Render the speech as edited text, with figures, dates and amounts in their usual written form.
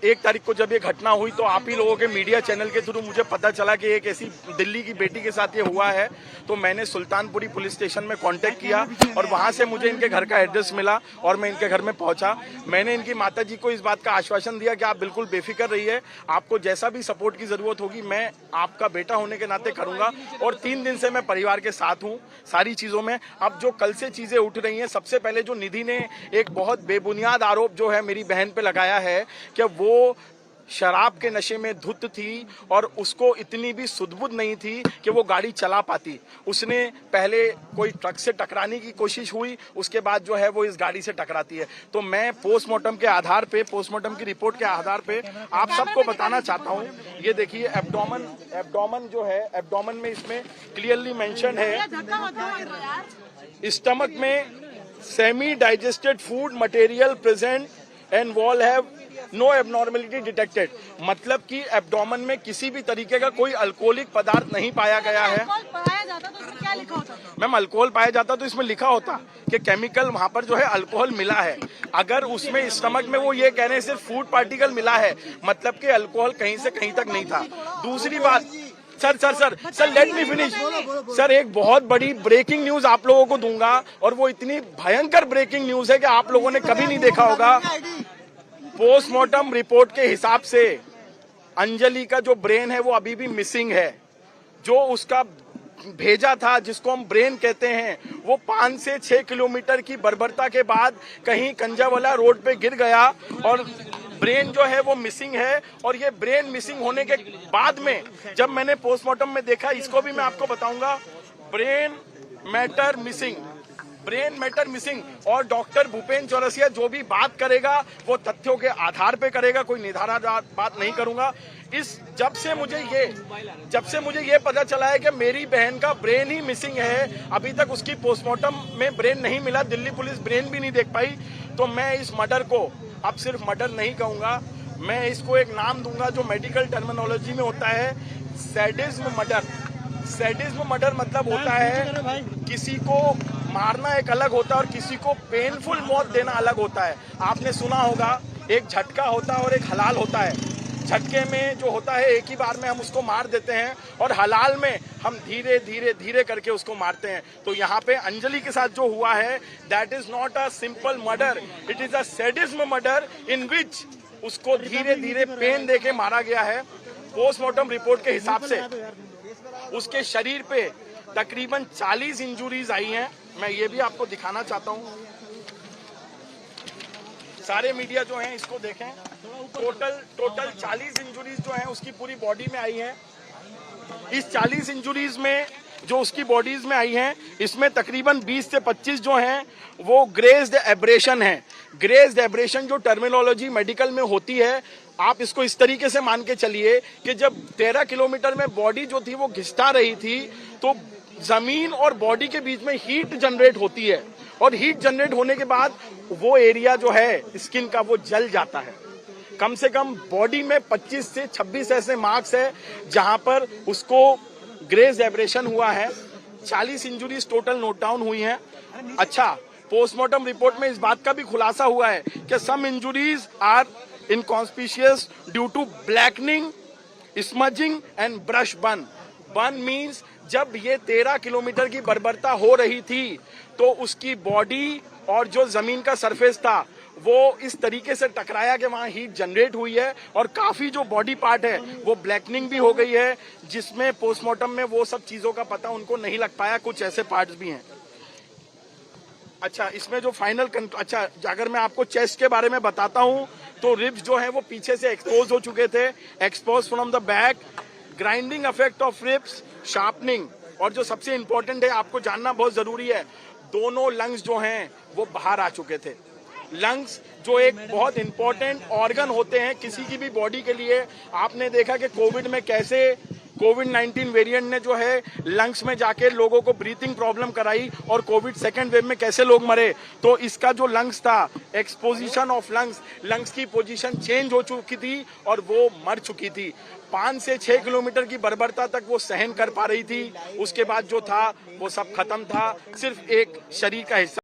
1 तारीख को जब ये घटना हुई तो आप ही लोगों के मीडिया चैनल के थ्रू मुझे पता चला कि एक ऐसी दिल्ली की बेटी के साथ ये हुआ है। तो मैंने सुल्तानपुरी पुलिस स्टेशन में कांटेक्ट किया और वहां से मुझे इनके घर का एड्रेस मिला और मैं इनके घर में पहुंचा। मैंने इनकी माताजी को इस बात का आश्वासन दिया कि आप बिल्कुल बेफिक्र रहिए, आपको जैसा भी सपोर्ट की जरूरत होगी मैं आपका बेटा होने के नाते करूंगा। और 3 दिन से मैं परिवार के साथ हूँ सारी चीजों में। अब जो कल से चीजें उठ रही हैं, सबसे पहले जो निधि ने एक बहुत बेबुनियाद आरोप जो है मेरी बहन पे लगाया है कि वो शराब के नशे में धुत थी और उसको इतनी भी सुध-बुध नहीं थी कि वो गाड़ी चला पाती। उसने पहले कोई ट्रक से टकराने की कोशिश हुई, उसके बाद जो है वो इस गाड़ी से टकराती है। तो मैं पोस्टमार्टम के आधार पे, पोस्टमार्टम की रिपोर्ट के आधार पे आप सबको बताना चाहता हूँ। ये देखिए एब्डोमेन जो है, एब्डोमेन में इसमें क्लियरली मेंशन है, स्टमक में semi digested food material present and wall have no abnormality detected. मतलब कि एब्डोमेन में किसी भी तरीके का कोई अल्कोहलिक पदार्थ नहीं पाया गया है। मैम अल्कोहल पाया जाता तो इसमें लिखा होता कि केमिकल वहां पर जो है अल्कोहल मिला है। अगर उसमें स्टमक में वो ये कह रहे हैं सिर्फ फूड पार्टिकल मिला है, मतलब कि अल्कोहल कहीं से कहीं तक नहीं था। दूसरी बात sir let me finish sir. एक बहुत बड़ी ब्रेकिंग न्यूज आप लोगों को दूंगा और वो इतनी भयंकर ब्रेकिंग न्यूज है कि आप लोगों ने कभी नहीं देखा होगा। पोस्टमार्टम रिपोर्ट के हिसाब से अंजलि का जो ब्रेन है वो अभी भी मिसिंग है। जो उसका भेजा था, जिसको हम ब्रेन कहते हैं, वो 5 से 6 किलोमीटर की बर्बरता के बाद कहीं कंजावाला रोड पे गिर गया और ब्रेन जो है वो मिसिंग है। और ये ब्रेन मिसिंग होने के बाद में जब मैंने पोस्टमार्टम में देखा, इसको भी मैं आपको बताऊंगा, ब्रेन मैटर मिसिंग। और डॉक्टर भूपेन चौरसिया जो भी बात करेगा वो तथ्यों के आधार पे करेगा, कोई निधारा बात नहीं करूंगा। जब से मुझे ये पता चला है कि मेरी बहन का ब्रेन ही मिसिंग है, अभी तक उसकी पोस्टमार्टम में ब्रेन नहीं मिला, दिल्ली पुलिस ब्रेन भी नहीं देख पाई, तो मैं इस मर्डर को अब सिर्फ मर्डर नहीं कहूंगा, मैं इसको एक नाम दूंगा जो मेडिकल टर्मिनोलॉजी में होता है, सैडिज्म मर्डर। सैडिज्म मर्डर मतलब होता है किसी को मारना एक अलग होता है और किसी को पेनफुल मौत देना अलग होता है। आपने सुना होगा एक झटका होता है और एक हलाल होता है। झटके में जो होता है एक ही बार में हम उसको मार देते हैं और हलाल में हम धीरे धीरे करके उसको मारते हैं। तो यहाँ पे अंजलि के साथ जो हुआ है, that is not a simple murder, it is a sadism murder in which उसको धीरे धीरे पेन देके मारा गया है। पोस्टमार्टम रिपोर्ट के हिसाब से उसके शरीर पे तकरीबन 40 इंजुरीज आई हैं। मैं ये भी आपको दिखाना चाहता हूँ, सारे मीडिया जो हैं इसको देखें। टोटल 40 इंजुरीज जो हैं उसकी पूरी बॉडी में आई हैं। इस 40 इंजुरीज में जो उसकी बॉडीज में आई हैं, इसमें तकरीबन 20 से 25 जो हैं वो ग्रेज्ड एब्रेशन है। ग्रेज्ड एब्रेशन जो टर्मिनोलॉजी मेडिकल में होती है, आप इसको इस तरीके से मान के चलिए कि जब 13 किलोमीटर में बॉडी जो थी वो घिसटा रही थी तो जमीन और बॉडी के बीच में हीट जनरेट होती है और हीट जनरेट होने के बाद वो एरिया जो है स्किन का वो जल जाता है। कम से कम बॉडी में 25 से 26 ऐसे मार्क्स है जहां पर उसको ग्रेज एब्रेशन हुआ है। 40 इंजुरीज टोटल नोट डाउन हुई हैं। अच्छा, पोस्टमार्टम रिपोर्ट में इस बात का भी खुलासा हुआ है कि some injuries are inconspicuous due to blackening, smudging and brush burn. Burn means जब ये 13 किलोमीटर की बर्बरता हो रही थी तो उसकी बॉडी और जो जमीन का सरफेस था वो इस तरीके से टकराया कि वहां हीट जनरेट हुई है और काफी जो बॉडी पार्ट है वो ब्लैकनिंग भी हो गई है, जिसमें पोस्टमार्टम में वो सब चीजों का पता उनको नहीं लग पाया। कुछ ऐसे पार्ट्स भी हैं। अच्छा, इसमें जो फाइनल अच्छा, अगर मैं आपको चेस्ट के बारे में बताता हूं तो रिब्स जो है वो पीछे से एक्सपोज हो चुके थे, expose from the back, grinding effect of ribs, sharpening. और जो सबसे इंपॉर्टेंट है, आपको जानना बहुत जरूरी है, दोनों लंग्स जो हैं वो बाहर आ चुके थे। लंग्स जो एक बहुत इंपॉर्टेंट ऑर्गन होते हैं किसी की भी बॉडी के लिए। आपने देखा कि कोविड में कैसे कोविड-19 वेरिएंट ने जो है लंग्स में जाके लोगों को ब्रीथिंग प्रॉब्लम कराई और कोविड सेकेंड वेव में कैसे लोग मरे। तो इसका जो लंग्स था, एक्सपोजिशन ऑफ लंग्स की पोजीशन चेंज हो चुकी थी और वो मर चुकी थी। 5 से 6 किलोमीटर की बर्बरता तक वो सहन कर पा रही थी, उसके बाद जो था वो सब खत्म था, सिर्फ एक शरीर का हिस्सा